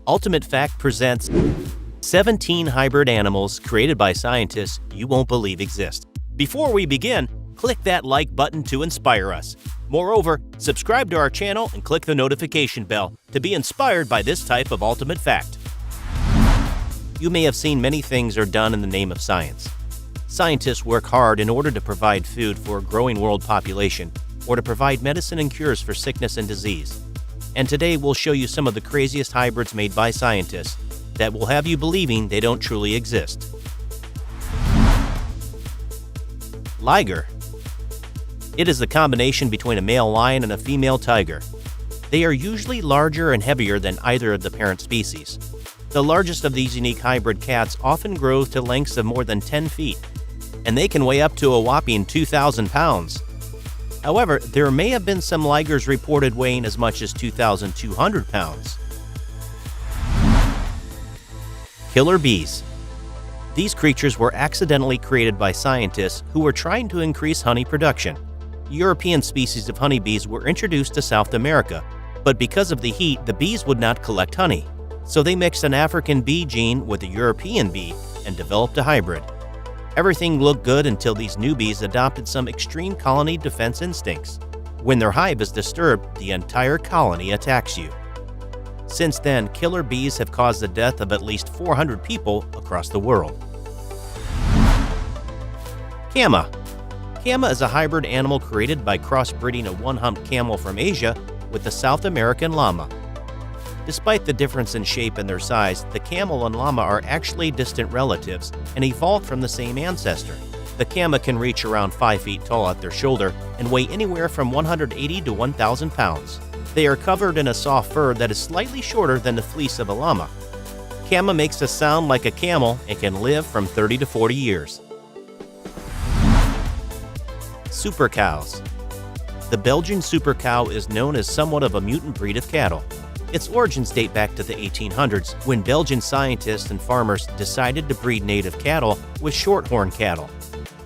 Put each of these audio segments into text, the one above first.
Ultimate Fact presents 17 hybrid animals created by scientists you won't believe exist. Before we begin, click that like button to inspire us. Moreover, subscribe to our channel and click the notification bell to be inspired by this type of ultimate fact. You may have seen many things are done in the name of science. Scientists work hard in order to provide food for a growing world population or to provide medicine and cures for sickness and disease. And today we'll show you some of the craziest hybrids made by scientists that will have you believing they don't truly exist. Liger. It is the combination between a male lion and a female tiger. They are usually larger and heavier than either of the parent species. The largest of these unique hybrid cats often grow to lengths of more than 10 feet, and they can weigh up to a whopping 2,000 pounds. However, there may have been some ligers reported weighing as much as 2,200 pounds. Killer bees. These creatures were accidentally created by scientists who were trying to increase honey production. European species of honeybees were introduced to South America, but because of the heat, the bees would not collect honey. So they mixed an African bee gene with a European bee and developed a hybrid. Everything looked good until these new bees adopted some extreme colony defense instincts. When their hive is disturbed, the entire colony attacks you. Since then, killer bees have caused the death of at least 400 people across the world. Cama. Cama is a hybrid animal created by crossbreeding a one-humped camel from Asia with the South American llama. Despite the difference in shape and their size, the camel and llama are actually distant relatives and evolved from the same ancestor. The cama can reach around 5 feet tall at their shoulder and weigh anywhere from 180 to 1,000 pounds. They are covered in a soft fur that is slightly shorter than the fleece of a llama. Cama makes a sound like a camel and can live from 30 to 40 years. Super cows. The Belgian super cow is known as somewhat of a mutant breed of cattle. Its origins date back to the 1800s, when Belgian scientists and farmers decided to breed native cattle with shorthorn cattle.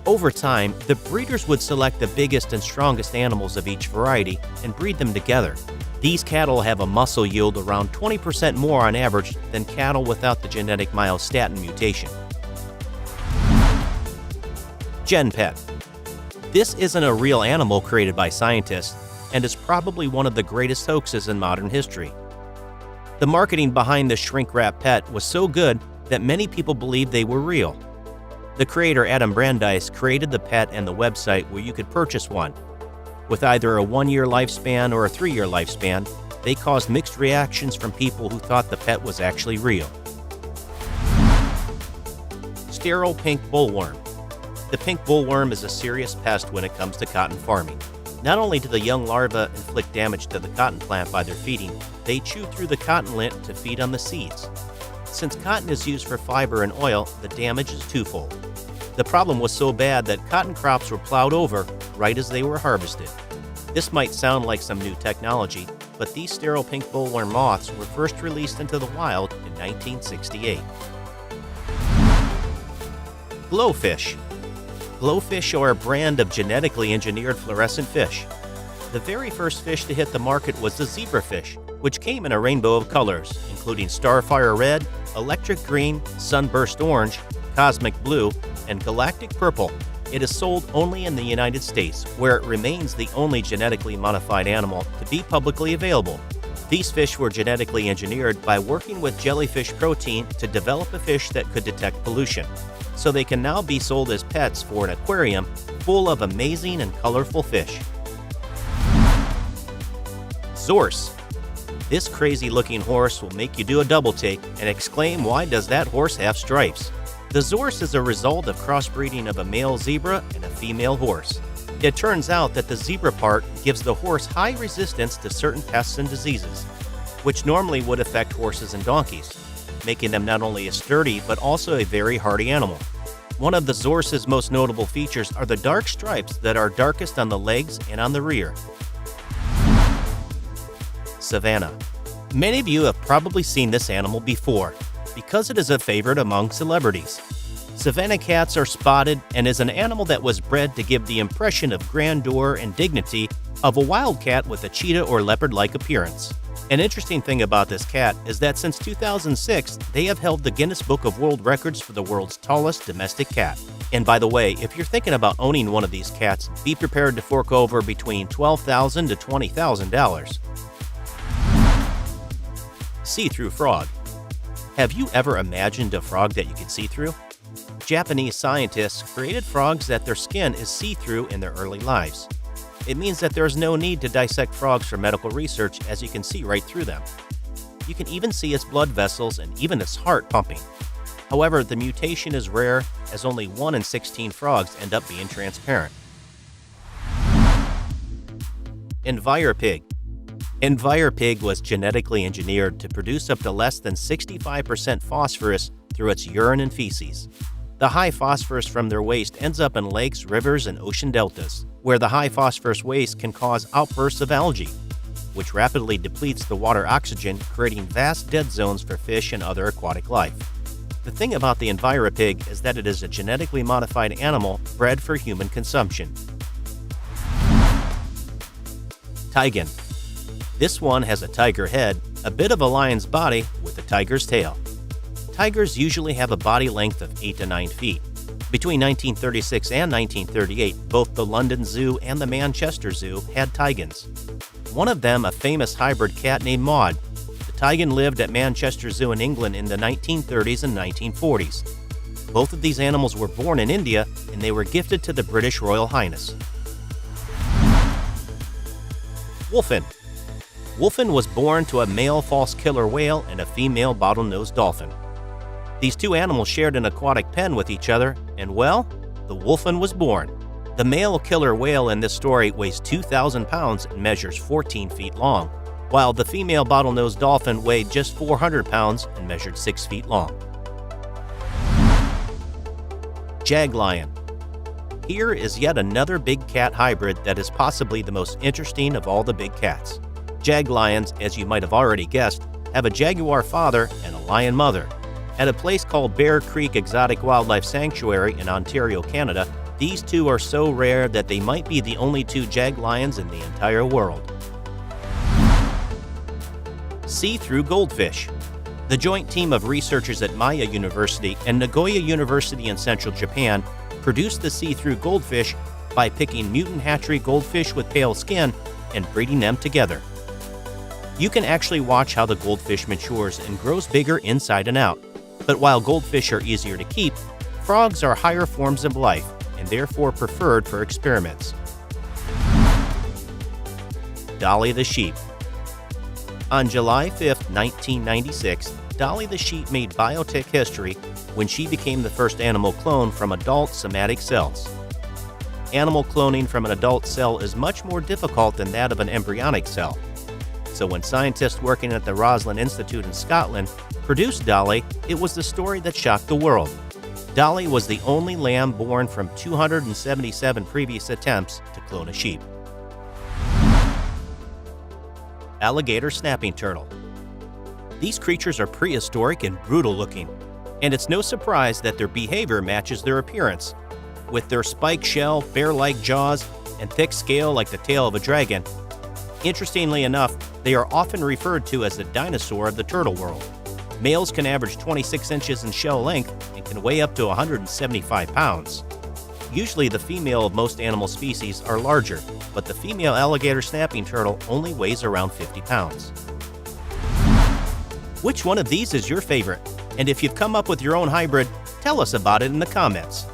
Over time, the breeders would select the biggest and strongest animals of each variety and breed them together. These cattle have a muscle yield around 20% more on average than cattle without the genetic myostatin mutation. GenPet. This isn't a real animal created by scientists and is probably one of the greatest hoaxes in modern history. The marketing behind the shrink-wrap pet was so good that many people believed they were real. The creator Adam Brandeis created the pet and the website where you could purchase one. With either a 1-year lifespan or a 3-year lifespan, they caused mixed reactions from people who thought the pet was actually real. Sterile pink bollworm. The pink bollworm is a serious pest when it comes to cotton farming. Not only do the young larvae inflict damage to the cotton plant by their feeding, they chew through the cotton lint to feed on the seeds. Since cotton is used for fiber and oil, the damage is twofold. The problem was so bad that cotton crops were plowed over right as they were harvested. This might sound like some new technology, but these sterile pink bollworm moths were first released into the wild in 1968. Glowfish. Glowfish are a brand of genetically engineered fluorescent fish. The very first fish to hit the market was the zebrafish, which came in a rainbow of colors, including starfire red, electric green, sunburst orange, cosmic blue, and galactic purple. It is sold only in the United States, where it remains the only genetically modified animal to be publicly available. These fish were genetically engineered by working with jellyfish protein to develop a fish that could detect pollution. So they can now be sold as pets for an aquarium full of amazing and colorful fish. Zorse. This crazy-looking horse will make you do a double take and exclaim, "Why does that horse have stripes?" The Zorse is a result of crossbreeding of a male zebra and a female horse. It turns out that the zebra part gives the horse high resistance to certain pests and diseases, which normally would affect horses and donkeys, making them not only a sturdy but also a very hardy animal. One of the Zorse's most notable features are the dark stripes that are darkest on the legs and on the rear. Savannah. Many of you have probably seen this animal before, because it is a favorite among celebrities. Savannah cats are spotted and is an animal that was bred to give the impression of grandeur and dignity of a wildcat with a cheetah or leopard-like appearance. An interesting thing about this cat is that since 2006, they have held the Guinness Book of World Records for the world's tallest domestic cat. And by the way, if you're thinking about owning one of these cats, be prepared to fork over between $12,000 to $20,000. See-through frog. Have you ever imagined a frog that you could see through? Japanese scientists created frogs that their skin is see-through in their early lives. It means that there is no need to dissect frogs for medical research, as you can see right through them. You can even see its blood vessels and even its heart pumping. However, the mutation is rare, as only 1 in 16 frogs end up being transparent. Enviropig. Enviropig was genetically engineered to produce up to less than 65% phosphorus through its urine and feces. The high phosphorus from their waste ends up in lakes, rivers, and ocean deltas, where the high phosphorus waste can cause outbursts of algae, which rapidly depletes the water oxygen, creating vast dead zones for fish and other aquatic life. The thing about the Enviropig is that it is a genetically modified animal bred for human consumption. Taigen. This one has a tiger head, a bit of a lion's body with a tiger's tail. Tigers usually have a body length of 8 to 9 feet. Between 1936 and 1938, both the London Zoo and the Manchester Zoo had Taigens. One of them, a famous hybrid cat named Maud. The Taigen lived at Manchester Zoo in England in the 1930s and 1940s. Both of these animals were born in India, and they were gifted to the British Royal Highness. Wolfen. Wolfen was born to a male false killer whale and a female bottlenose dolphin. These two animals shared an aquatic pen with each other, and well, the Wolfen was born. The male killer whale in this story weighs 2,000 pounds and measures 14 feet long, while the female bottlenose dolphin weighed just 400 pounds and measured 6 feet long. Jaglion. Here is yet another big cat hybrid that is possibly the most interesting of all the big cats. Jaglions, as you might have already guessed, have a jaguar father and a lion mother. At a place called Bear Creek Exotic Wildlife Sanctuary in Ontario, Canada, these two are so rare that they might be the only two jaglions in the entire world. See-through goldfish. The joint team of researchers at Maya University and Nagoya University in central Japan produced the see-through goldfish by picking mutant hatchery goldfish with pale skin and breeding them together. You can actually watch how the goldfish matures and grows bigger inside and out. But while goldfish are easier to keep, frogs are higher forms of life and therefore preferred for experiments. Dolly the sheep. On July 5, 1996, Dolly the sheep made biotech history when she became the first animal clone from adult somatic cells. Animal cloning from an adult cell is much more difficult than that of an embryonic cell. So when scientists working at the Roslin Institute in Scotland produced Dolly, it was the story that shocked the world. Dolly was the only lamb born from 277 previous attempts to clone a sheep. Alligator snapping turtle. These creatures are prehistoric and brutal looking, and it's no surprise that their behavior matches their appearance. With their spiked shell, bear-like jaws, and thick scale like the tail of a dragon. Interestingly enough, they are often referred to as the dinosaur of the turtle world. Males can average 26 inches in shell length and can weigh up to 175 pounds. Usually the female of most animal species are larger, but the female alligator snapping turtle only weighs around 50 pounds. Which one of these is your favorite? And if you've come up with your own hybrid, tell us about it in the comments.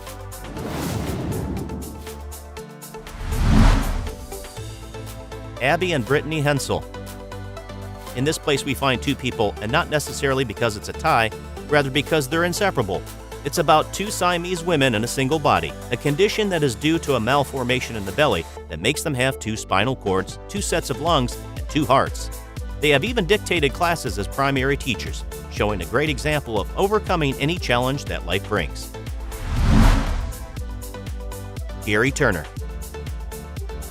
Abby and Brittany Hensel. In this place we find two people, and not necessarily because it's a tie, rather because they're inseparable. It's about two Siamese women in a single body, a condition that is due to a malformation in the belly that makes them have two spinal cords, two sets of lungs, and two hearts. They have even dictated classes as primary teachers, showing a great example of overcoming any challenge that life brings. Gary Turner.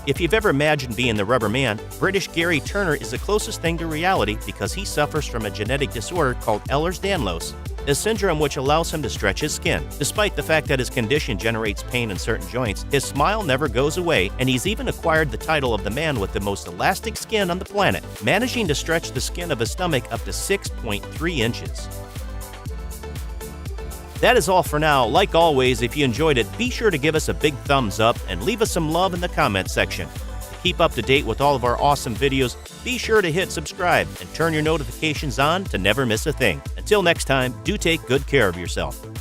If you've ever imagined being the rubber man, British Gary Turner is the closest thing to reality because he suffers from a genetic disorder called Ehlers-Danlos, a syndrome which allows him to stretch his skin. Despite the fact that his condition generates pain in certain joints, his smile never goes away, and he's even acquired the title of the man with the most elastic skin on the planet, managing to stretch the skin of his stomach up to 6.3 inches. That is all for now. Like always, if you enjoyed it, be sure to give us a big thumbs up and leave us some love in the comment section. To keep up to date with all of our awesome videos, be sure to hit subscribe and turn your notifications on to never miss a thing. Until next time, do take good care of yourself.